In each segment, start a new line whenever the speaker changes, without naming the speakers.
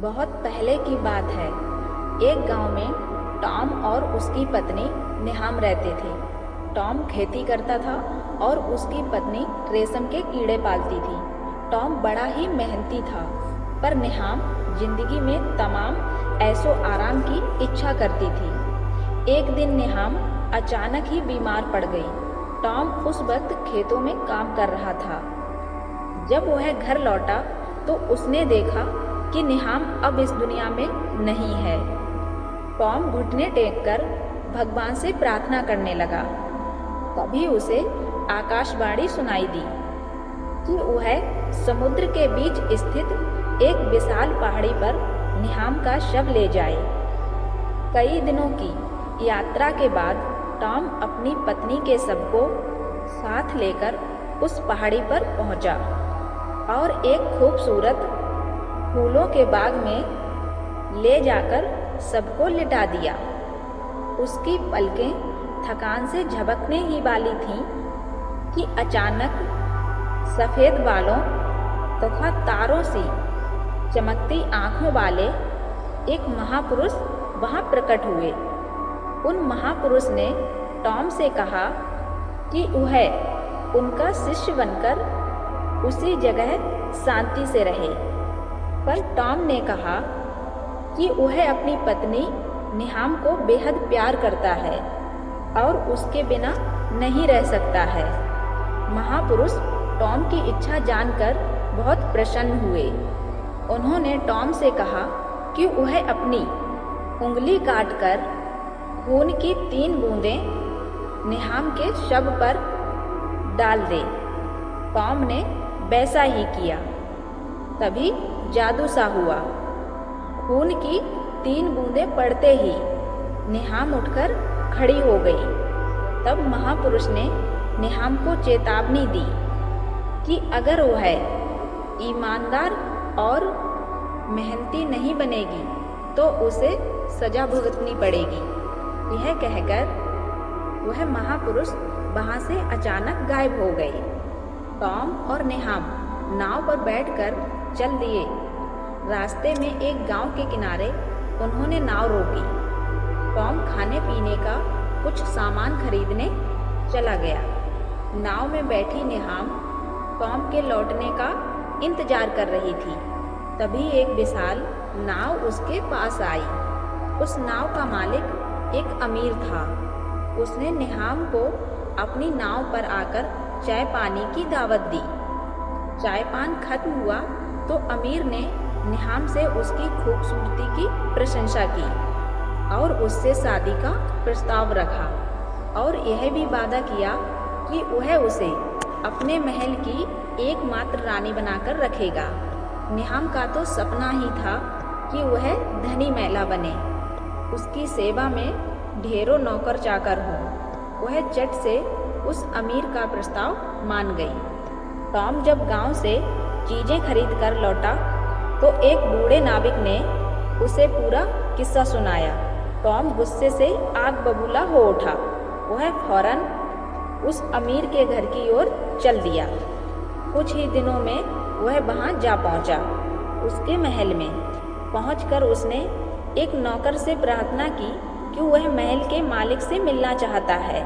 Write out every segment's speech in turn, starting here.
बहुत पहले की बात है। एक गांव में टॉम और उसकी पत्नी निहाम रहते थे। टॉम खेती करता था और उसकी पत्नी रेशम के कीड़े पालती थी। टॉम बड़ा ही मेहनती था, पर निहाम जिंदगी में तमाम ऐशो आराम की इच्छा करती थी। एक दिन निहाम अचानक ही बीमार पड़ गई। टॉम उस वक्त खेतों में काम कर रहा था। जब वह घर लौटा तो उसने देखा कि निहाम अब इस दुनिया में नहीं है। टॉम घुटने टेककर भगवान से प्रार्थना करने लगा। तभी उसे आकाशवाणी सुनाई दी कि वह समुद्र के बीच स्थित एक विशाल पहाड़ी पर निहाम का शव ले जाए। कई दिनों की यात्रा के बाद टॉम अपनी पत्नी के शव को साथ लेकर उस पहाड़ी पर पहुंचा और एक खूबसूरत फूलों के बाग में ले जाकर सबको लिटा दिया। उसकी पलकें थकान से झपकने ही वाली थीं कि अचानक सफ़ेद बालों तथा तारों सी चमकती आँखों वाले एक महापुरुष वहाँ प्रकट हुए। उन महापुरुष ने टॉम से कहा कि वह उनका शिष्य बनकर उसी जगह शांति से रहे। पर टॉम ने कहा कि वह अपनी पत्नी निहाम को बेहद प्यार करता है और उसके बिना नहीं रह सकता है। महापुरुष टॉम की इच्छा जानकर बहुत प्रसन्न हुए। उन्होंने टॉम से कहा कि वह अपनी उंगली काटकर खून की 3 बूंदें निहाम के शव पर डाल दे। टॉम ने वैसा ही किया। तभी जादू सा हुआ। खून की 3 बूंदें पड़ते ही निहाम उठकर खड़ी हो गई। तब महापुरुष ने निहाम को चेतावनी दी कि अगर वह ईमानदार और मेहनती नहीं बनेगी तो उसे सजा भुगतनी पड़ेगी। यह कहकर वह महापुरुष वहाँ से अचानक गायब हो गए। टॉम और निहाम नाव पर बैठकर चल दिए। रास्ते में एक गांव के किनारे उन्होंने नाव रोकी। टॉम खाने पीने का कुछ सामान खरीदने चला गया। नाव में बैठी निहाम टॉम के लौटने का इंतजार कर रही थी। तभी एक विशाल नाव उसके पास आई। उस नाव का मालिक एक अमीर था। उसने निहाम को अपनी नाव पर आकर चाय पानी की दावत दी। चाय पान खत्म हुआ तो अमीर ने निहाम से उसकी खूबसूरती की प्रशंसा की और उससे शादी का प्रस्ताव रखा और यह भी वादा किया कि वह उसे अपने महल की एकमात्र रानी बनाकर रखेगा। निहाम का तो सपना ही था कि वह धनी महिला बने, उसकी सेवा में ढेरों नौकर चाकर हों। वह झट से उस अमीर का प्रस्ताव मान गई। टॉम जब गांव से चीज़ें खरीद कर लौटा तो एक बूढ़े नाविक ने उसे पूरा किस्सा सुनाया। टॉम गुस्से से आग बबूला हो उठा। वह फौरन उस अमीर के घर की ओर चल दिया। कुछ ही दिनों में वह वहां जा पहुंचा। उसके महल में पहुंचकर उसने एक नौकर से प्रार्थना की कि वह महल के मालिक से मिलना चाहता है।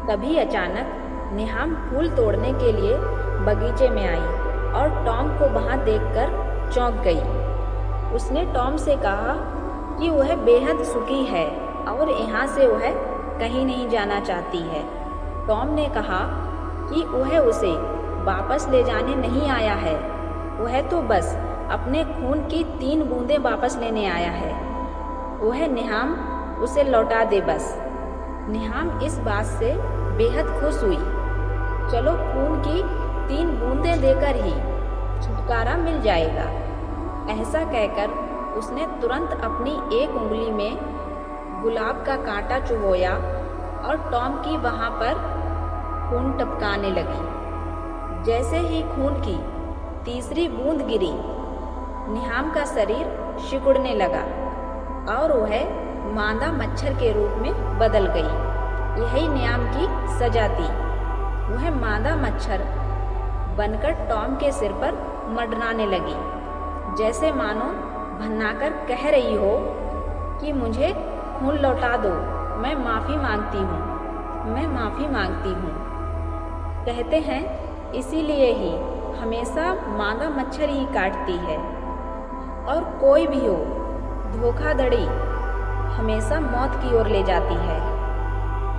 तभी अचानक निहाम फूल तोड़ने के लिए बगीचे में आई और टॉम को वहां देखकर चौंक गई। उसने टॉम से कहा कि वह बेहद सुखी है और यहाँ से वह कहीं नहीं जाना चाहती है। टॉम ने कहा कि वह उसे वापस ले जाने नहीं आया है, वह तो बस अपने खून की 3 बूंदें वापस लेने आया है। वह निहाम उसे लौटा दे बस। निहाम इस बात से बेहद खुश हुई। चलो खून की 3 बूंदें देकर ही छुटकारा मिल जाएगा। ऐसा कहकर उसने तुरंत अपनी एक उंगली में गुलाब का कांटा चुभोया और टॉम की वहाँ पर खून टपकाने लगी। जैसे ही खून की तीसरी बूंद गिरी, निहाम का शरीर सिकुड़ने लगा और वह मादा मच्छर के रूप में बदल गई। यही निहाम की सजा थी। वह मादा मच्छर बनकर टॉम के सिर पर मंडराने लगी, जैसे मानो भन्नाकर कह रही हो कि मुझे खून लौटा दो, मैं माफ़ी मांगती हूँ, मैं माफ़ी मांगती हूँ। कहते हैं इसीलिए ही हमेशा मादा मच्छर ही काटती है, और कोई भी हो, धोखाधड़ी हमेशा मौत की ओर ले जाती है।